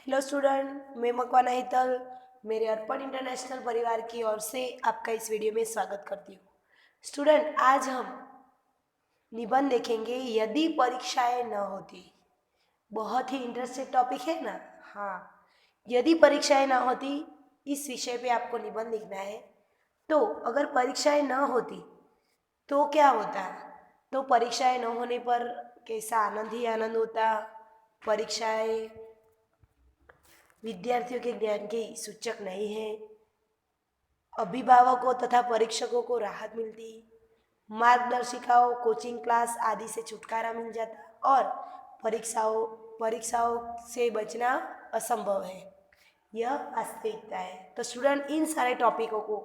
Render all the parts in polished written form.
Hello student, मैं मकवाना हितल मेरे अर्पण international परिवार की ओर से आपका इस वीडियो में स्वागत करती हूँ। स्टूडेंट, आज हम निबंध देखेंगे यदि परीक्षाएं न होती। बहुत ही इंटरेस्टिंग टॉपिक है ना। हाँ, यदि परीक्षाएं ना होती, इस विषय पे आपको निबंध लिखना है। तो अगर परीक्षाएं न होती तो क्या होता। तो परीक्षाएं न होने पर कैसा आनंद ही आनंद होता। परीक्षाएं विद्यार्थियों के ज्ञान के सूचक नहीं है। अभिभावकों तथा परीक्षकों को राहत मिलती, मार्गदर्शिकाओं, कोचिंग क्लास आदि से छुटकारा मिल जाता और परीक्षाओं परीक्षाओं से बचना असंभव है। यह वास्तविकता है। तो स्टूडेंट, इन सारे टॉपिकों को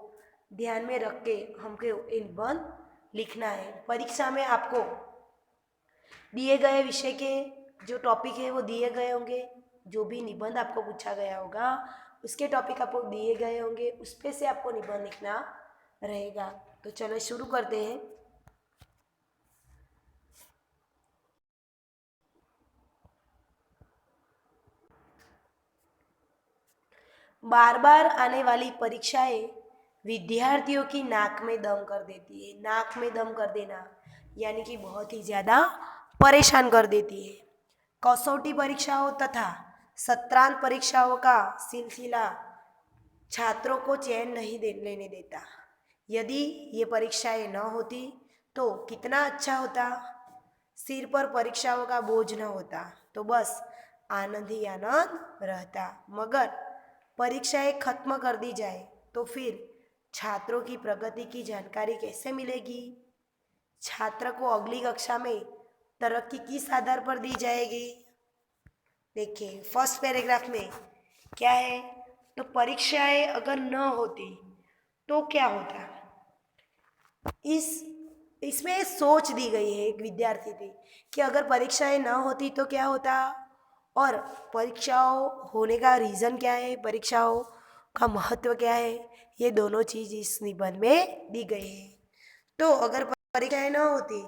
ध्यान में रख के हमको इन निबंध लिखना है। परीक्षा में आपको दिए गए विषय के जो टॉपिक है वो दिए गए होंगे। जो भी निबंध आपको पूछा गया होगा उसके टॉपिक आपको दिए गए होंगे, उस पे से आपको निबंध लिखना रहेगा। तो चलो शुरू करते हैं। बार बार आने वाली परीक्षाएं विद्यार्थियों की नाक में दम कर देती है। नाक में दम कर देना यानी कि बहुत ही ज़्यादा परेशान कर देती है। कसौटी परीक्षाओं तथा सत्रांत परीक्षाओं का सिलसिला छात्रों को चैन नहीं लेने देता। यदि ये परीक्षाएं न होती तो कितना अच्छा होता। सिर पर परीक्षाओं का बोझ न होता तो बस आनंद ही आनंद रहता। मगर परीक्षाएं खत्म कर दी जाए तो फिर छात्रों की प्रगति की जानकारी कैसे मिलेगी। छात्र को अगली कक्षा में तरक्की किस आधार पर दी जाएगी। देखिए, फर्स्ट पैराग्राफ में क्या है। तो परीक्षाएं अगर न होती तो क्या होता। इस इसमें सोच दी गई है एक विद्यार्थी की कि अगर परीक्षाएं न होती तो क्या होता और परीक्षाओं होने का रीज़न क्या है, परीक्षाओं का महत्व क्या है। ये दोनों चीज़ इस निबंध में दी गई है। तो अगर परीक्षाएं न होती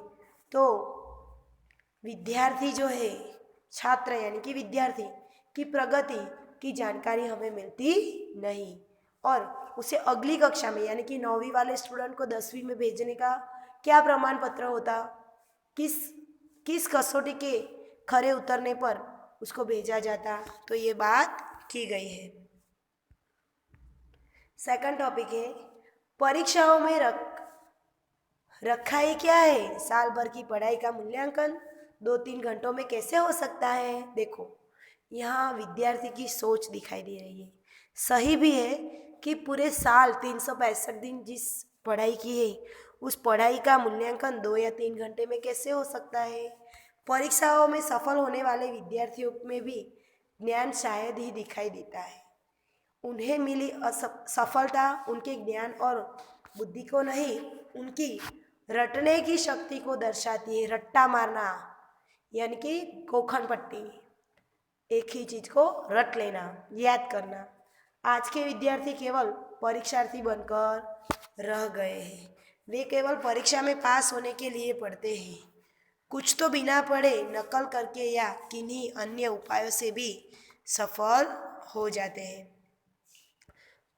तो विद्यार्थी जो है, छात्र यानी कि विद्यार्थी की प्रगति की जानकारी हमें मिलती नहीं और उसे अगली कक्षा में यानी कि 9वीं वाले स्टूडेंट को 10वीं में भेजने का क्या प्रमाण पत्र होता। किस किस कसौटी के खरे उतरने पर उसको भेजा जाता। तो ये बात की गई है। सेकंड टॉपिक है परीक्षाओं में रखा ही क्या है। साल भर की पढ़ाई का मूल्यांकन 2-3 घंटों में कैसे हो सकता है। देखो, यहाँ विद्यार्थी की सोच दिखाई दे रही है। सही भी है कि पूरे साल 365 दिन जिस पढ़ाई की है उस पढ़ाई का मूल्यांकन 2 या 3 घंटे में कैसे हो सकता है। परीक्षाओं में सफल होने वाले विद्यार्थियों में भी ज्ञान शायद ही दिखाई देता है। उन्हें मिली सफलता उनके ज्ञान और बुद्धि को नहीं, उनकी रटने की शक्ति को दर्शाती है। रट्टा मारना यानी कि गोखन पट्टी, एक ही चीज को रट लेना, याद करना। आज के विद्यार्थी केवल परीक्षार्थी बनकर रह गए हैं। वे केवल परीक्षा में पास होने के लिए पढ़ते हैं। कुछ तो बिना पढ़े नकल करके या किन्हीं अन्य उपायों से भी सफल हो जाते हैं।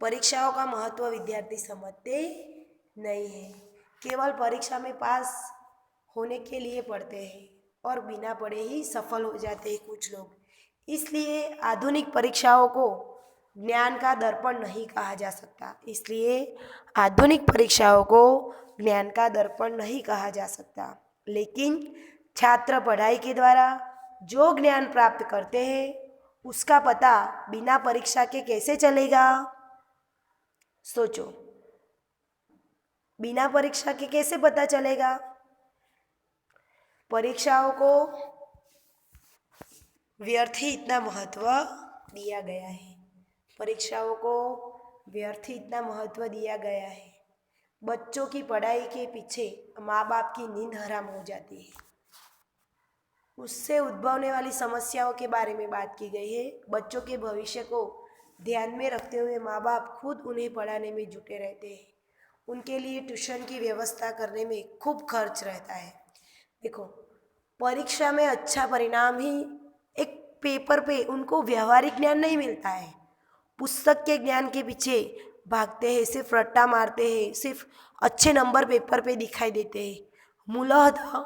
परीक्षाओं का महत्व विद्यार्थी समझते नहीं है। केवल परीक्षा में पास होने के लिए पढ़ते हैं और बिना पढ़े ही सफल हो जाते हैं कुछ लोग। इसलिए आधुनिक परीक्षाओं को ज्ञान का दर्पण नहीं कहा जा सकता। इसलिए आधुनिक परीक्षाओं को ज्ञान का दर्पण नहीं कहा जा सकता। लेकिन छात्र पढ़ाई के द्वारा जो ज्ञान प्राप्त करते हैं उसका पता बिना परीक्षा के कैसे चलेगा। सोचो, बिना परीक्षा के कैसे पता चलेगा। परीक्षाओं को व्यर्थ ही इतना महत्व दिया गया है। परीक्षाओं को व्यर्थ ही इतना महत्व दिया गया है। बच्चों की पढ़ाई के पीछे माँ बाप की नींद हराम हो जाती है। उससे उद्भवने वाली समस्याओं के बारे में बात की गई है। बच्चों के भविष्य को ध्यान में रखते हुए माँ बाप खुद उन्हें पढ़ाने में जुटे रहते हैं। उनके लिए ट्यूशन की व्यवस्था करने में खूब खर्च रहता है। देखो, परीक्षा में अच्छा परिणाम ही एक पेपर पे उनको व्यवहारिक ज्ञान नहीं मिलता है, पुस्तक के ज्ञान के पीछे भागते हैं, सिर्फ रट्टा मारते हैं, सिर्फ अच्छे नंबर पेपर पे दिखाई देते हैं। मूलतः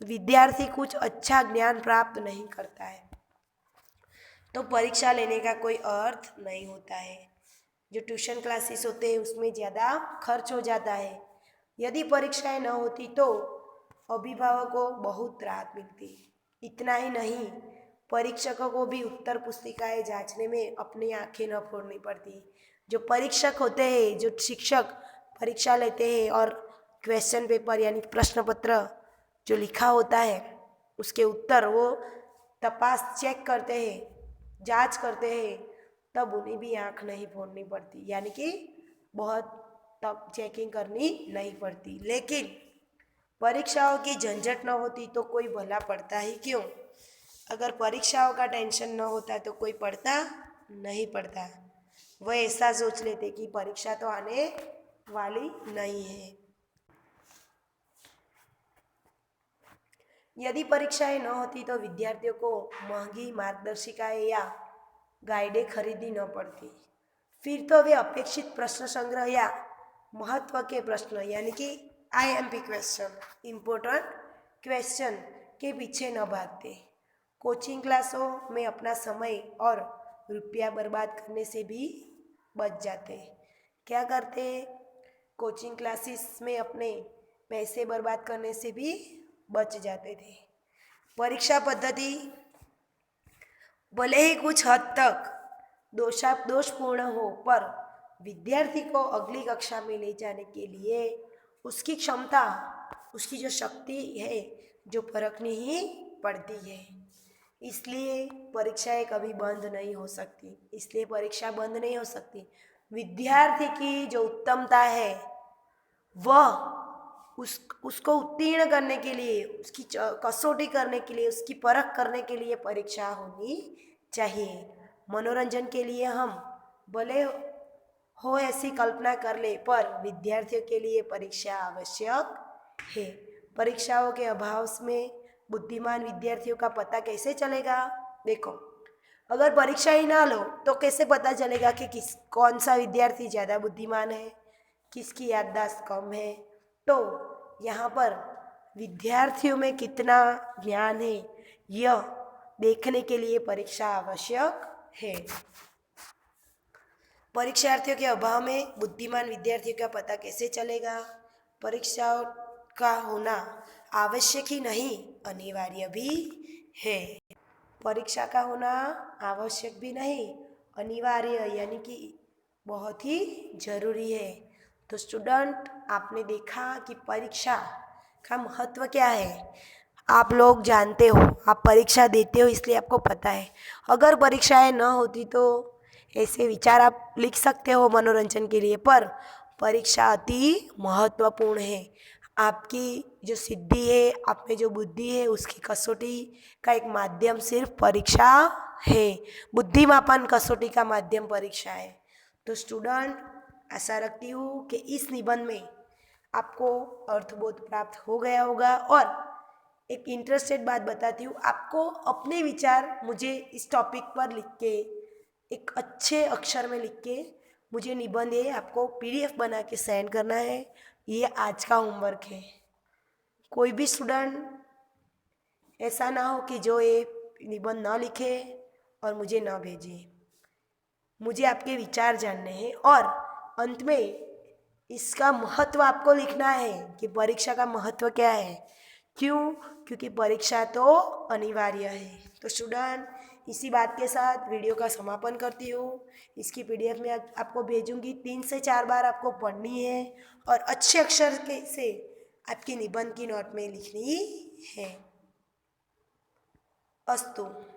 विद्यार्थी कुछ अच्छा ज्ञान प्राप्त नहीं करता है, तो परीक्षा लेने का कोई अर्थ नहीं होता है। जो ट्यूशन क्लासेस होते हैं उसमें ज़्यादा खर्च हो जाता है। यदि परीक्षाएं न होती तो अभिभावकों को बहुत राहत मिलती। इतना ही नहीं, परीक्षकों को भी उत्तर पुस्तिकाएं जांचने में अपनी आंखें न फोड़नी पड़ती। जो परीक्षक होते हैं, जो शिक्षक परीक्षा लेते हैं और क्वेश्चन पेपर यानी प्रश्न पत्र जो लिखा होता है उसके उत्तर वो तपास चेक करते हैं, जांच करते हैं, तब उन्हें भी आंख नहीं फोड़नी पड़ती, यानी कि बहुत तब चेकिंग करनी नहीं पड़ती। लेकिन परीक्षाओं की झंझट न होती तो कोई भला पढ़ता ही क्यों? अगर परीक्षाओं का टेंशन न होता तो कोई पढ़ता नहीं पढ़ता। वह ऐसा सोच लेते कि परीक्षा तो आने वाली नहीं है। यदि परीक्षाएं न होती तो विद्यार्थियों को महंगी मार्गदर्शिकाएं या गाइडें खरीदनी न पड़ती। फिर तो वे अपेक्षित प्रश्न संग्रह या महत्व के प्रश्न यानी कि IMP क्वेश्चन, इम्पोर्टेंट क्वेश्चन के पीछे न भागते। कोचिंग क्लासों में अपना समय और रुपया बर्बाद करने से भी बच जाते। क्या करते? कोचिंग क्लासेस में अपने पैसे बर्बाद करने से भी बच जाते थे। परीक्षा पद्धति भले ही कुछ हद तक दोषपूर्ण हो, पर विद्यार्थी को अगली कक्षा में ले जाने के लिए उसकी क्षमता, उसकी जो शक्ति है, जो परखनी ही पड़ती है। इसलिए परीक्षाएं कभी बंद नहीं हो सकती। इसलिए परीक्षा बंद नहीं हो सकती। विद्यार्थी की जो उत्तमता है वह उसको उत्तीर्ण करने के लिए, उसकी कसौटी करने के लिए, उसकी परख करने के लिए परीक्षा होनी चाहिए। मनोरंजन के लिए हम भले हो ऐसी कल्पना कर ले, पर विद्यार्थियों के लिए परीक्षा आवश्यक है। परीक्षाओं के अभाव में बुद्धिमान विद्यार्थियों का पता कैसे चलेगा? देखो, अगर परीक्षा ही ना लो तो कैसे पता चलेगा कि कौन सा विद्यार्थी ज़्यादा बुद्धिमान है, किसकी याददाश्त कम है? तो यहाँ पर विद्यार्थियों में कितना ज्ञान है यह देखने के लिए परीक्षा आवश्यक है। परीक्षार्थियों के अभाव में बुद्धिमान विद्यार्थियों का पता कैसे चलेगा? परीक्षाओं का होना आवश्यक ही नहीं, अनिवार्य भी है। परीक्षा का होना आवश्यक भी नहीं, अनिवार्य यानी कि बहुत ही जरूरी है। तो स्टूडेंट, आपने देखा कि परीक्षा का महत्व क्या है। आप लोग जानते हो, आप परीक्षा देते हो इसलिए आपको पता है। अगर परीक्षाएं न होती तो ऐसे विचार आप लिख सकते हो मनोरंजन के लिए, पर परीक्षा अति महत्वपूर्ण है। आपकी जो सिद्धि है, आप में जो बुद्धि है, उसकी कसौटी का एक माध्यम सिर्फ परीक्षा है। बुद्धिमापन कसौटी का माध्यम परीक्षा है। तो स्टूडेंट, आशा रखती हूँ कि इस निबंध में आपको अर्थबोध प्राप्त हो गया होगा। और एक इंटरेस्टेड बात बताती हूँ, आपको अपने विचार मुझे इस टॉपिक पर लिख के, एक अच्छे अक्षर में लिख के मुझे निबंध है आपको PDF बना के सेंड करना है। ये आज का होमवर्क है। कोई भी स्टूडेंट ऐसा ना हो कि जो ये निबंध ना लिखे और मुझे ना भेजे। मुझे आपके विचार जानने हैं और अंत में इसका महत्व आपको लिखना है कि परीक्षा का महत्व क्या है। क्यों? क्योंकि परीक्षा तो अनिवार्य है। तो स्टूडेंट, इसी बात के साथ वीडियो का समापन करती हूँ। इसकी PDF में आपको भेजूंगी। 3 से 4 बार आपको पढ़नी है और अच्छे अक्षर से आपकी निबंध की नोट में लिखनी है। अस्तु।